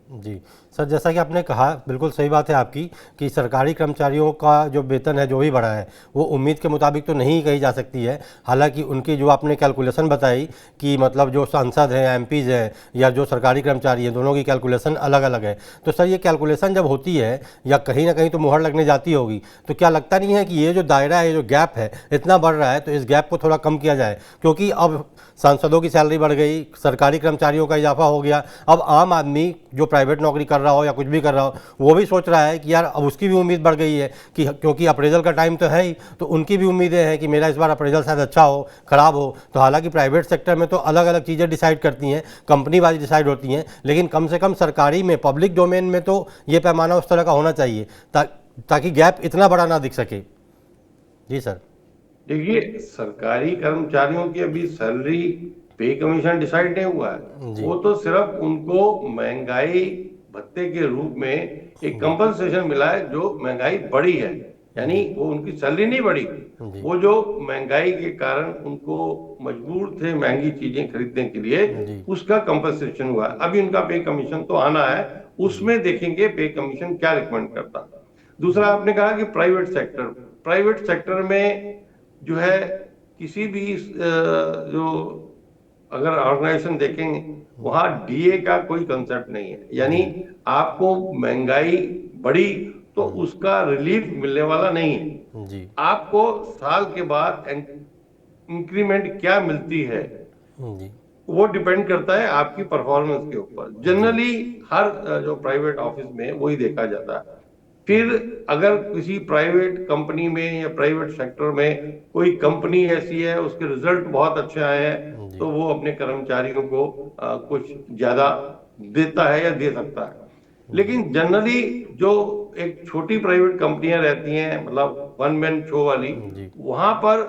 जी sir, जैसा कि आपने कहा, बिल्कुल सही बात है आपकी कि सरकारी कर्मचारियों का जो वेतन है जो भी बढ़ा है वो उम्मीद के मुताबिक तो नहीं कही जा सकती है। हालांकि उनकी जो आपने कैलकुलेशन बताई कि मतलब जो सांसद हैं, एमपीज़ हैं या जो सरकारी कर्मचारी हैं, दोनों की कैलकुलेशन अलग अलग है। तो सर ये कैलकुलेशन जब होती है या कहीं ना कहीं तो मुहर लगने जाती होगी, तो क्या लगता नहीं है कि ये जो दायरा है, ये जो गैप है इतना बढ़ रहा है, तो इस गैप को थोड़ा कम किया जाए? क्योंकि अब सांसदों की सैलरी बढ़ गई, सरकारी कर्मचारियों का इजाफा हो गया, अब आम आदमी जो प्राइवेट नौकरी कर रहा हो या कुछ भी कर रहा हो वो भी सोच रहा है कि यार अब उसकी भी उम्मीद बढ़ गई है कि क्योंकि अप्रेजल का टाइम तो है ही, तो उनकी भी उम्मीदें हैं कि मेरा इस बार अप्रेजल शायद अच्छा हो, खराब हो। तो हालांकि प्राइवेट सेक्टर में तो अलग अलग चीज़ें डिसाइड करती हैं, कंपनी वाइज डिसाइड होती हैं, लेकिन कम से कम सरकारी में, पब्लिक डोमेन में तो ये पैमाना उस तरह का होना चाहिए ताकि गैप इतना बड़ा ना दिख सके। जी सर। देखिए, सरकारी कर्मचारियों की अभी सैलरी, पे कमीशन डिसाइड नहीं हुआ है। जी वो तो सिर्फ उनको महंगाई भत्ते के रूप में एक जी कंपनसेशन मिला है जो महंगाई बढ़ी है। यानी जी वो उनकी सैलरी नहीं बढ़ी, जी वो जो महंगाई के कारण उनको मजबूर थे महंगी चीजें खरीदने के लिए, जी उसका कंपनसेशन हुआ है। अभी उनका पे कमीशन तो आना है, जी उसमें देखेंगे पे कमीशन क्या रिकमेंड करता है। दूसरा, आपने कहा कि प्राइवेट सेक्टर में जो है किसी भी जो अगर ऑर्गेनाइजेशन देखेंगे, वहां डीए का कोई कंसेप्ट नहीं है। यानी जी आपको महंगाई बढ़ी तो उसका रिलीफ मिलने वाला नहीं है। जी आपको साल के बाद इंक्रीमेंट क्या मिलती है, जी वो डिपेंड करता है आपकी परफॉर्मेंस के ऊपर। जी जनरली हर जो प्राइवेट ऑफिस में वही देखा जाता है। फिर अगर किसी प्राइवेट कंपनी में या प्राइवेट सेक्टर में कोई कंपनी ऐसी है, उसके रिजल्ट बहुत अच्छे आए हैं, जी तो वो अपने कर्मचारियों को कुछ ज्यादा देता है या दे सकता है। जी लेकिन जनरली जो एक छोटी प्राइवेट कंपनियां रहती हैं, मतलब वन मैन शो वाली, जी वहां पर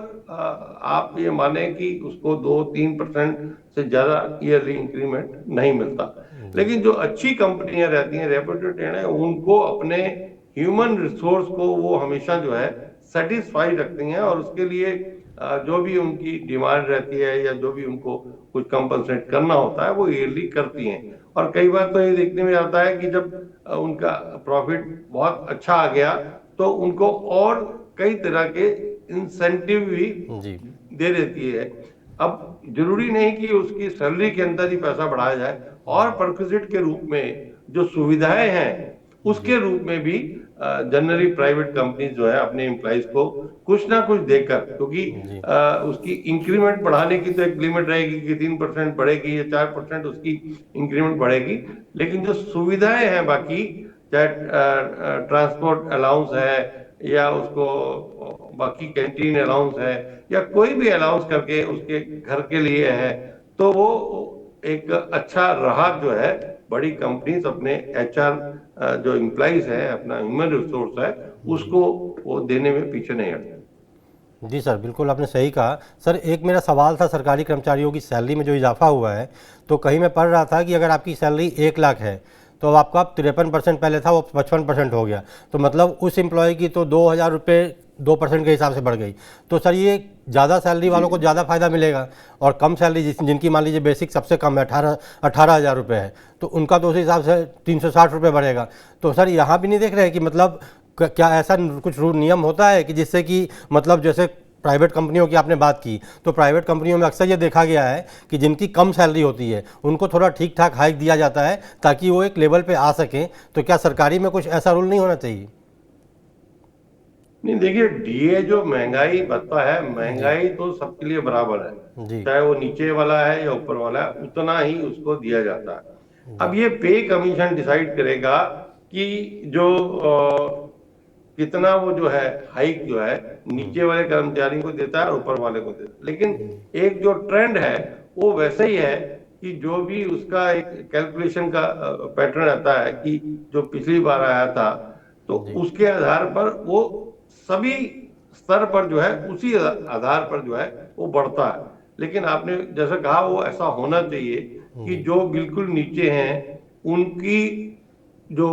आप ये माने कि उसको 2-3% से ज्यादा ईयरली इंक्रीमेंट नहीं मिलता। जी लेकिन जो अच्छी कंपनियां रहती हैं, रेपुटेड है, उनको अपने ह्यूमन रिसोर्स को वो हमेशा जो है सेटिस्फाई रखती हैं, और उसके लिए जो भी उनकी डिमांड रहती है या जो भी उनको कुछ कंपनसेट करना होता है वो ईयरली करती हैं। और कई बार तो ये देखने में आता है कि जब उनका प्रॉफिट बहुत अच्छा आ गया तो उनको और कई तरह के इंसेंटिव भी जी दे देती है। अब जरूरी नहीं कि उसकी सैलरी के अंदर ही पैसा बढ़ाया जाए, और परक्विजिट के रूप में जो सुविधाएं हैं जी उसके रूप में भी जनरली प्राइवेट कंपनी जो है अपने एम्प्लॉइज को कुछ ना कुछ देकर, क्योंकि जी उसकी इंक्रीमेंट बढ़ाने की तो एक लिमिट रहेगी कि 3% बढ़ेगी या 4% उसकी इंक्रीमेंट बढ़ेगी। लेकिन जो सुविधाएं हैं बाकी, चाहे ट्रांसपोर्ट अलाउंस है या उसको बाकी कैंटीन अलाउंस है या कोई भी अलाउंस करके उसके घर के लिए है, तो वो एक अच्छा राहत जो है बड़ी कंपनीज अपने एचआर जो एम्प्लॉइज है, अपना ह्यूमन रिसोर्स है, जी उसको वो देने में पीछे नहीं हटते। जी सर, बिल्कुल आपने सही कहा। सर एक मेरा सवाल था, सरकारी कर्मचारियों की सैलरी में जो इजाफा हुआ है, तो कहीं मैं पढ़ रहा था कि अगर आपकी सैलरी 1 लाख है तो अब आपका 53% पहले था वो 55% हो गया, तो मतलब उस एम्प्लॉय की तो 2,000 रुपये 2% के हिसाब से बढ़ गई। तो सर ये ज़्यादा सैलरी जी, वालों को ज़्यादा फायदा मिलेगा, और कम सैलरी जिनकी मान लीजिए बेसिक सबसे कम है 18,000 रुपये है, तो उनका तो उस हिसाब से 360 रुपये बढ़ेगा। तो सर यहाँ भी नहीं देख रहे कि मतलब क्या ऐसा कुछ रूल नियम होता है कि जिससे कि मतलब जैसे प्राइवेट कंपनियों की आपने बात की, तो प्राइवेट कंपनियों में अक्सर ये देखा गया है कि जिनकी कम सैलरी होती है उनको थोड़ा ठीक ठाक हाइक दिया जाता है ताकि वो एक लेवल पे आ सकें। तो क्या सरकारी में कुछ ऐसा रूल नहीं होना चाहिए? नहीं, देखिए, डीए जो महंगाई भत्ता है, जी महंगाई तो सबके लिए बराबर है। जी चाहे वो नीचे वाला है या ऊपर वाला है, उतना ही उसको दिया जाता है। जी अब ये पे कमीशन डिसाइड करेगा कि जो कितना वो जो है हाइक जो है नीचे वाले कर्मचारी को देता है और ऊपर वाले को देता है। लेकिन एक जो ट्रेंड है वो वैसे ही है कि जो भी उसका एक कैलकुलेशन का पैटर्न आता है कि जो पिछली बार आया था, तो जी उसके आधार पर वो सभी स्तर पर जो है उसी आधार पर जो है वो बढ़ता है। लेकिन आपने जैसा कहा वो ऐसा होना चाहिए कि जी जो बिल्कुल नीचे हैं उनकी जो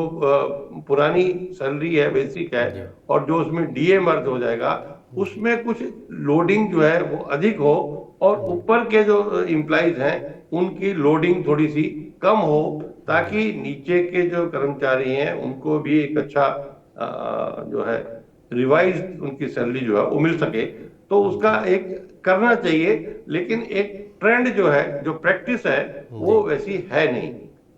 पुरानी सैलरी है, बेसिक है, जी और जो उसमें डीए मर्ज हो जाएगा, उसमें कुछ लोडिंग जो है वो अधिक हो, और ऊपर के जो एम्प्लॉइज हैं उनकी लोडिंग थोड़ी सी कम हो। ताकि नीचे के जो कर्मचारी हैं उनको भी एक अच्छा जो है रिवाइज उनकी सैलरी जो है वो मिल सके। तो उसका एक करना चाहिए, लेकिन एक ट्रेंड जो है, जो प्रैक्टिस है, जी वो वैसी है नहीं।